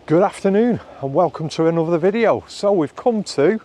Good afternoon and welcome to another video. So we've come to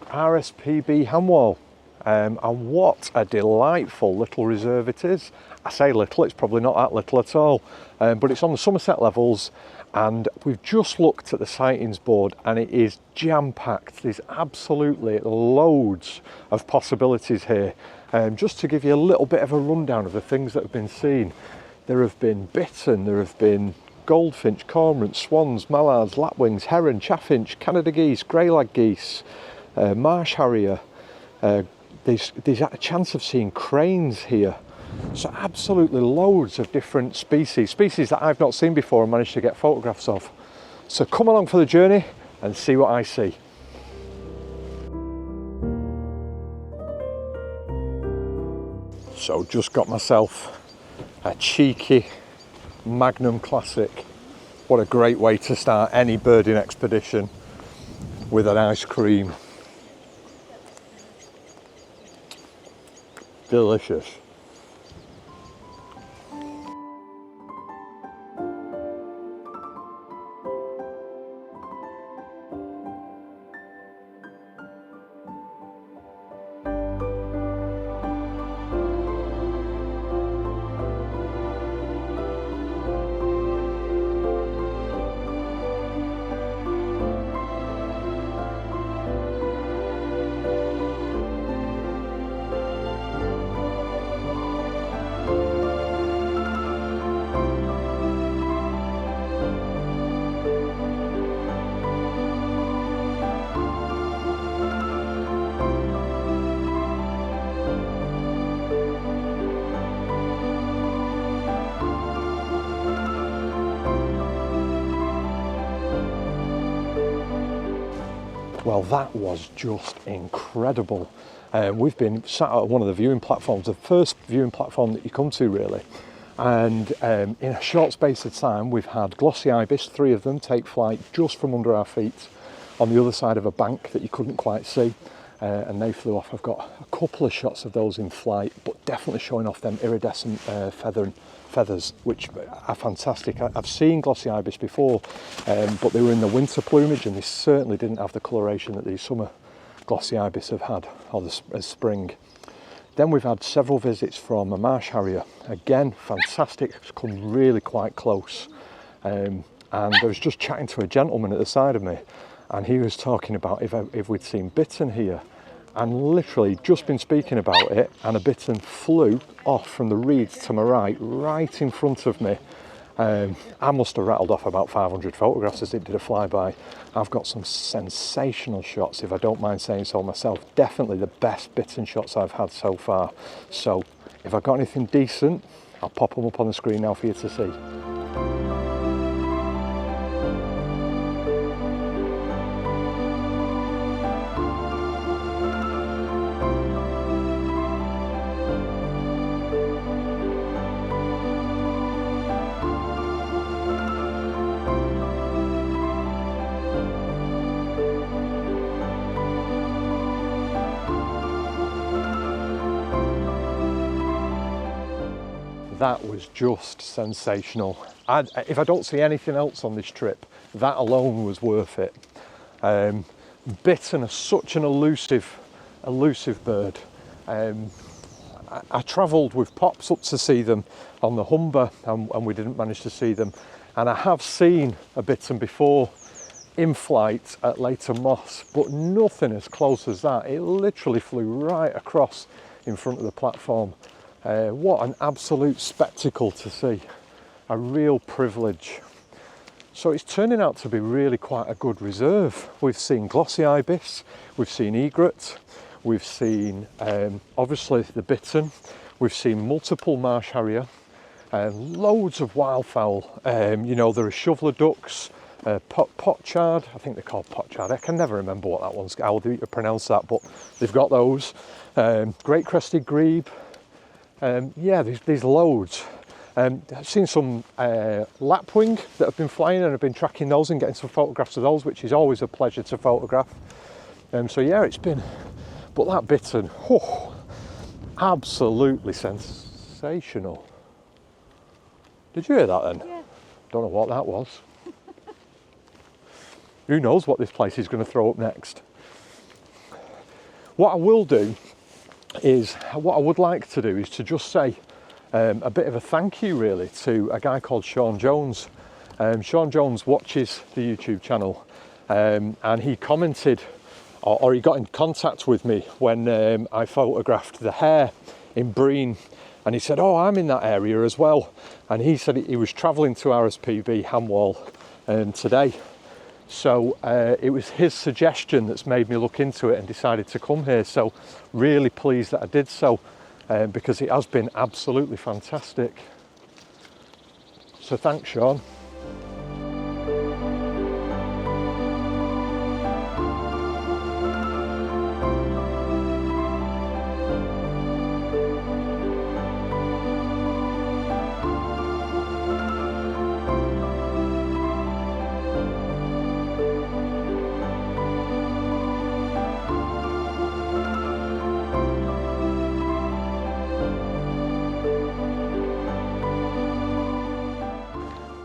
RSPB Ham Wall and what a delightful little reserve it is. I say little, it's probably not that little at all, but it's on the Somerset Levels and we've just looked at the sightings board and it is jam-packed. There's absolutely loads of possibilities here. Just to give you a little bit of a rundown of the things that have been seen. There have been bittern, there have been goldfinch, cormorant, swans, mallards, lapwings, heron, chaffinch, Canada geese, greylag geese, Marsh Harrier. There's a chance of seeing cranes here. So absolutely loads of different species that I've not seen before and managed to get photographs of. So come along for the journey and see what I see. So just got myself a cheeky Magnum Classic. What a great way to start any birding expedition, with an ice cream. Delicious. Well, that was just incredible. We've been sat at one of the viewing platforms, the first viewing platform that you come to really. And in a short space of time, we've had glossy ibis, 3 of them, take flight just from under our feet on the other side of a bank that you couldn't quite see. And they flew off. I've got a couple of shots of those in flight, but definitely showing off them iridescent feathers, which are fantastic. I've seen glossy ibis before, but they were in the winter plumage and they certainly didn't have the coloration that these summer glossy ibis have had, or the spring. Then we've had several visits from a Marsh Harrier. Again, fantastic, it's come really quite close. And I was just chatting to a gentleman at the side of me, and he was talking about if we'd seen bittern here, and literally just been speaking about it, and a bittern flew off from the reeds to my right in front of me. I must have rattled off about 500 photographs as it did a flyby. I've got some sensational shots, if I don't mind saying so myself. Definitely the best bittern shots I've had so far. So if I've got anything decent, I'll pop them up on the screen now for you to see. That was just sensational. If I don't see anything else on this trip, that alone was worth it. Bittern are such an elusive bird. I travelled with Pops up to see them on the Humber and we didn't manage to see them. And I have seen a bittern before in flight at Leighton Moss, but nothing as close as that. It literally flew right across in front of the platform. What an absolute spectacle to see, a real privilege. So it's turning out to be really quite a good reserve. We've seen glossy ibis, we've seen egret, we've seen obviously the bittern, we've seen multiple Marsh Harrier, loads of wildfowl. You know, there are shoveler ducks, potchard, I think they're called potchard. I can never remember what that one's, how do you pronounce that, but they've got those. Great crested grebe. Yeah, there's loads. I've seen some lapwing that have been flying, and I've been tracking those and getting some photographs of those, which is always a pleasure to photograph. So yeah, it's been, but that bittern, oh, absolutely sensational. Did you hear that then? Yeah. Don't know what that was. who knows what this place is going to throw up next. What I will do is, what I would like to do is to just say a bit of a thank you really to a guy called Shawn Jones. Shawn Jones watches the YouTube channel, and he commented, or he got in contact with me when I photographed the hare in Breen, and he said, oh, I'm in that area as well. And he said he was travelling to RSPB Ham Wall today. So it was his suggestion that's made me look into it and decided to come here. So really pleased that I did so, because it has been absolutely fantastic. So thanks, Shawn.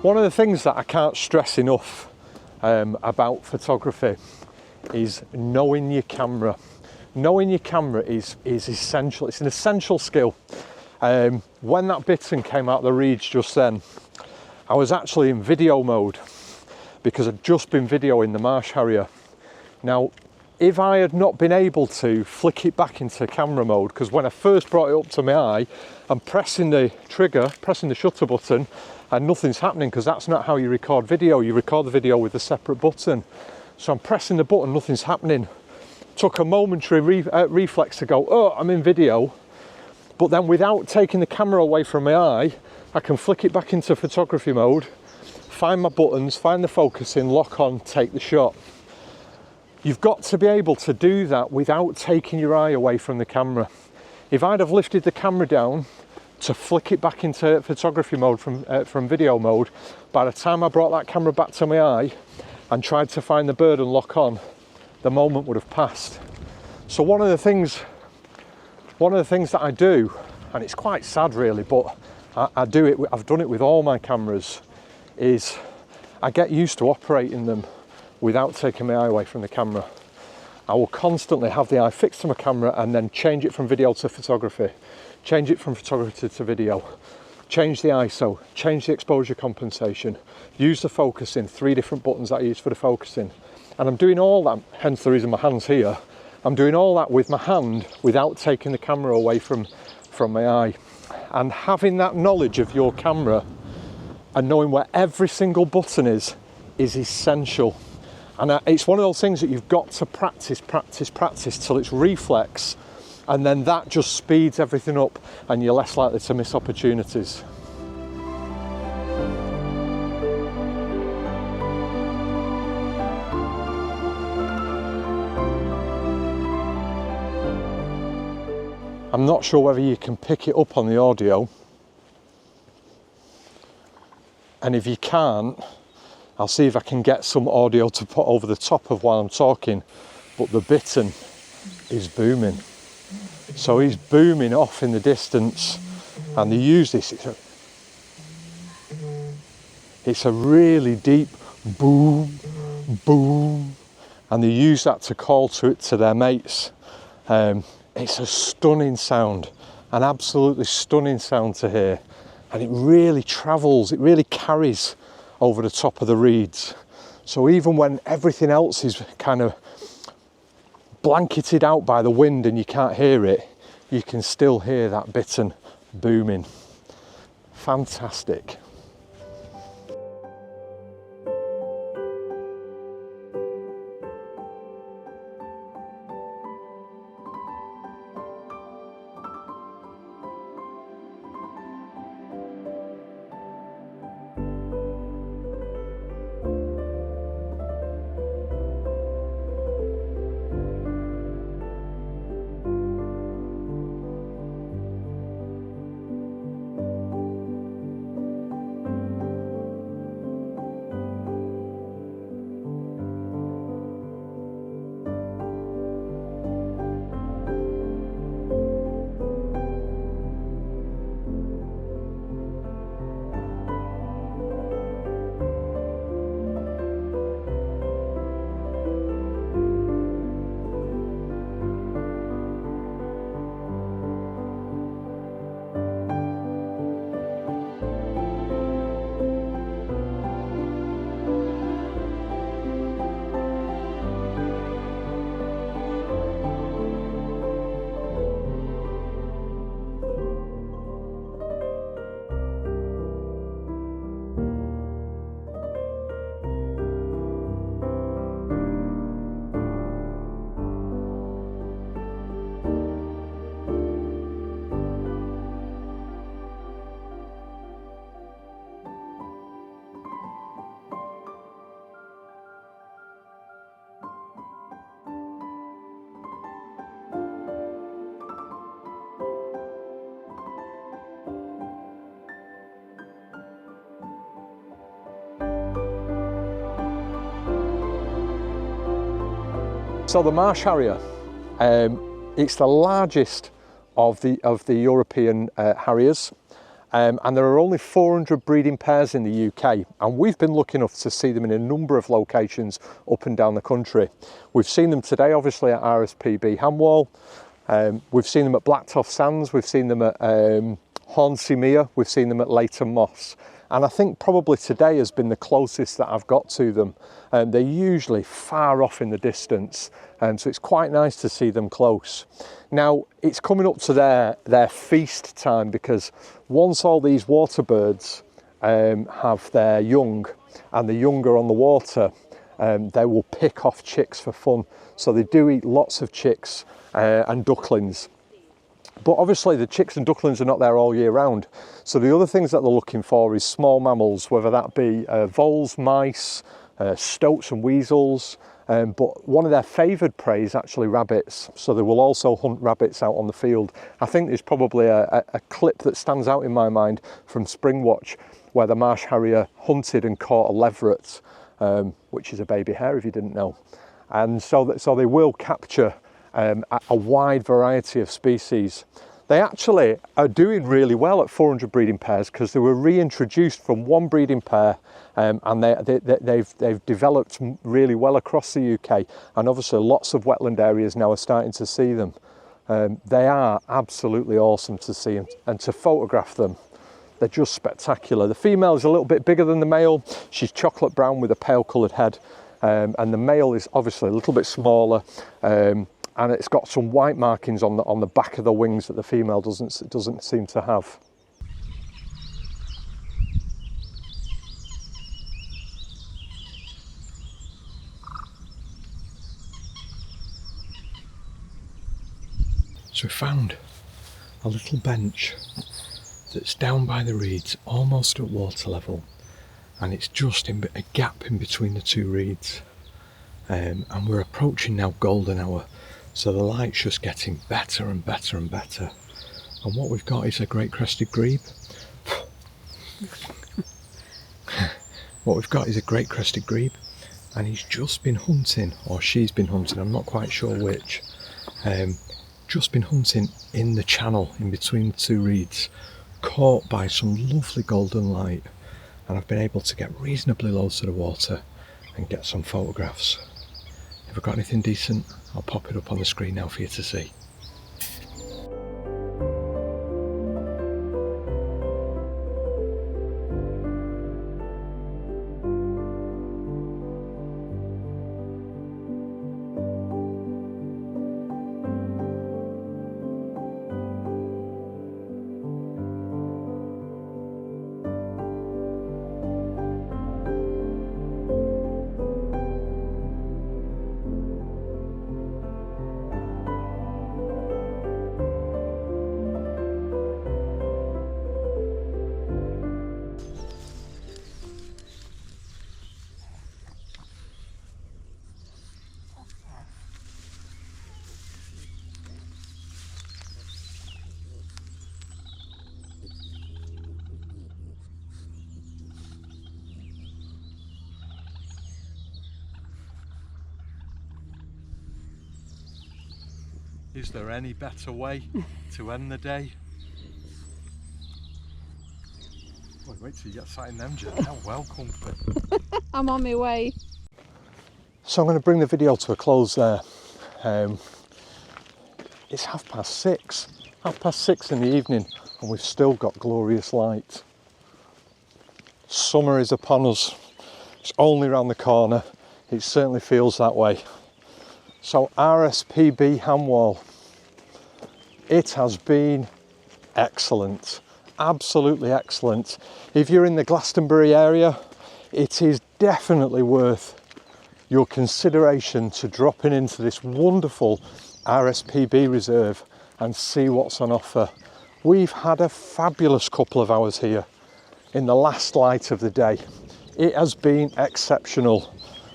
One of the things that I can't stress enough about photography is knowing your camera. Knowing your camera is essential. It's an essential skill. When that bittern came out of the reeds just then, I was actually in video mode because I'd just been videoing the Marsh Harrier. Now, if I had not been able to flick it back into camera mode, because when I first brought it up to my eye, I'm pressing the trigger, pressing the shutter button, and nothing's happening, because that's not how you record video. You record the video with a separate button. So I'm pressing the button, nothing's happening. Took a momentary reflex to go, oh, I'm in video. But then without taking the camera away from my eye, I can flick it back into photography mode, find my buttons, find the focusing, lock on, take the shot. You've got to be able to do that without taking your eye away from the camera. If I'd have lifted the camera down to flick it back into photography mode from video mode, by the time I brought that camera back to my eye and tried to find the bird and lock on, the moment would have passed. So one of the things that I do, and it's quite sad really, but I've done it with all my cameras, is I get used to operating them without taking my eye away from the camera. I will constantly have the eye fixed to my camera and then change it from video to photography, change it from photography to video, change the ISO, change the exposure compensation, use the focusing, 3 different buttons that I use for the focusing. And I'm doing all that, hence the reason my hand's here. I'm doing all that with my hand without taking the camera away from my eye. And having that knowledge of your camera and knowing where every single button is essential. And it's one of those things that you've got to practice till it's reflex, and then that just speeds everything up and you're less likely to miss opportunities. I'm not sure whether you can pick it up on the audio, and if you can't, I'll see if I can get some audio to put over the top of while I'm talking, but the bittern is booming. So he's booming off in the distance, and they use this, it's a really deep boom, boom, and they use that to call to their mates. It's a stunning sound, an absolutely stunning sound to hear, and it really travels, it really carries over the top of the reeds. So even when everything else is kind of blanketed out by the wind and you can't hear it, you can still hear that bittern booming. Fantastic. So the Marsh Harrier, it's the largest of the European Harriers, and there are only 400 breeding pairs in the UK, and we've been lucky enough to see them in a number of locations up and down the country. We've seen them today obviously at RSPB Ham Wall, we've seen them at Blacktoft Sands, we've seen them at Hornsey Mere, we've seen them at Leighton Moss. And I think probably today has been the closest that I've got to them. They're usually far off in the distance, so it's quite nice to see them close. Now, it's coming up to their feast time, because once all these water birds have their young, and the young are on the water, they will pick off chicks for fun. So they do eat lots of chicks and ducklings. But obviously the chicks and ducklings are not there all year round. So the other things that they're looking for is small mammals, whether that be voles, mice, stoats and weasels. But one of their favoured prey is actually rabbits. So they will also hunt rabbits out on the field. I think there's probably a clip that stands out in my mind from Spring Watch, where the Marsh Harrier hunted and caught a leveret, which is a baby hare if you didn't know. And so they will capture a wide variety of species. They actually are doing really well at 400 breeding pairs, because they were reintroduced from one breeding pair, and they've developed really well across the UK, and obviously lots of wetland areas now are starting to see them. They are absolutely awesome to see, and to photograph them. They're just spectacular. The female is a little bit bigger than the male. She's chocolate brown with a pale coloured head, and the male is obviously a little bit smaller, and it's got some white markings on the back of the wings that the female doesn't seem to have. So we found a little bench that's down by the reeds, almost at water level, and it's just in a gap in between the two reeds, and we're approaching now golden hour. So the light's just getting better and better and better. And what we've got is a great crested grebe. What we've got is a great crested grebe, and he's just been hunting, or she's been hunting, I'm not quite sure which. Just been hunting in the channel in between the two reeds, caught by some lovely golden light, and I've been able to get reasonably low to the water and get some photographs. If I've got anything decent, I'll pop it up on the screen now for you to see. Is there any better way to end the day? Well, wait till you get sat in them, Jen. How well comfy. I'm on my way. So I'm going to bring the video to a close there. It's 6:30 in the evening, and we've still got glorious light. Summer is upon us. It's only round the corner. It certainly feels that way. So RSPB Ham Wall, it has been excellent, absolutely excellent. If you're in the Glastonbury area, it is definitely worth your consideration to dropping into this wonderful RSPB reserve and see what's on offer. We've had a fabulous couple of hours here in the last light of the day. It has been exceptional,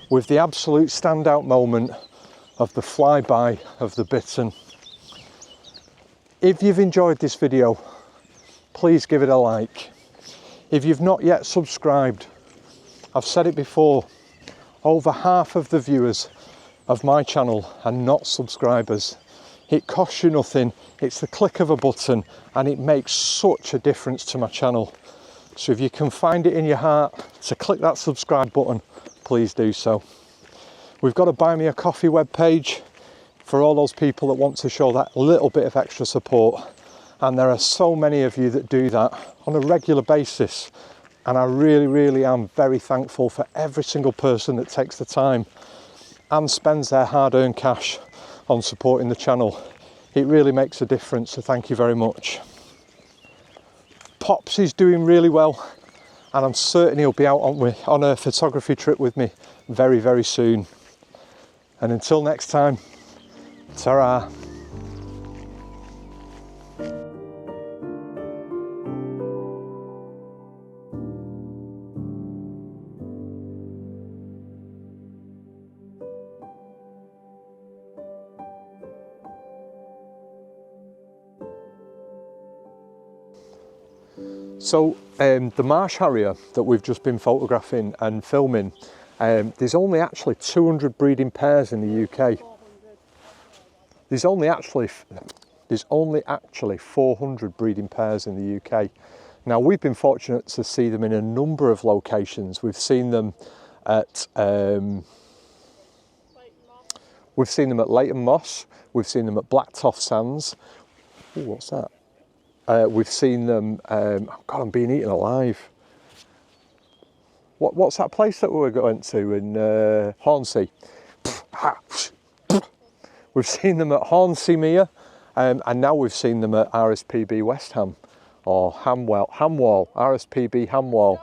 with the absolute standout moment of the flyby of the bittern. If you've enjoyed this video, please give it a like. If you've not yet subscribed, I've said it before, over half of the viewers of my channel and not subscribers. It costs you nothing, it's the click of a button, and it makes such a difference to my channel. So if you can find it in your heart to click that subscribe button, please do so. We've got a Buy Me a Coffee webpage for all those people that want to show that little bit of extra support. And there are so many of you that do that on a regular basis. And I really, really am very thankful for every single person that takes the time and spends their hard-earned cash on supporting the channel. It really makes a difference, so thank you very much. Pops is doing really well, and I'm certain he'll be out on a photography trip with me very, very soon. And until next time, ta-ra. So the Marsh Harrier that we've just been photographing and filming, there's only actually 200 breeding pairs in the UK. There's only actually 400 breeding pairs in the UK. Now we've been fortunate to see them in a number of locations. We've seen them at Leighton Moss. We've seen them at Blacktoft Sands. Ooh, what's that? We've seen them, God, I'm being eaten alive. What's that place that we were going to in Hornsea? We've seen them at Hornsea Mere, and now we've seen them at RSPB West Ham, or Ham Wall, RSPB Ham Wall.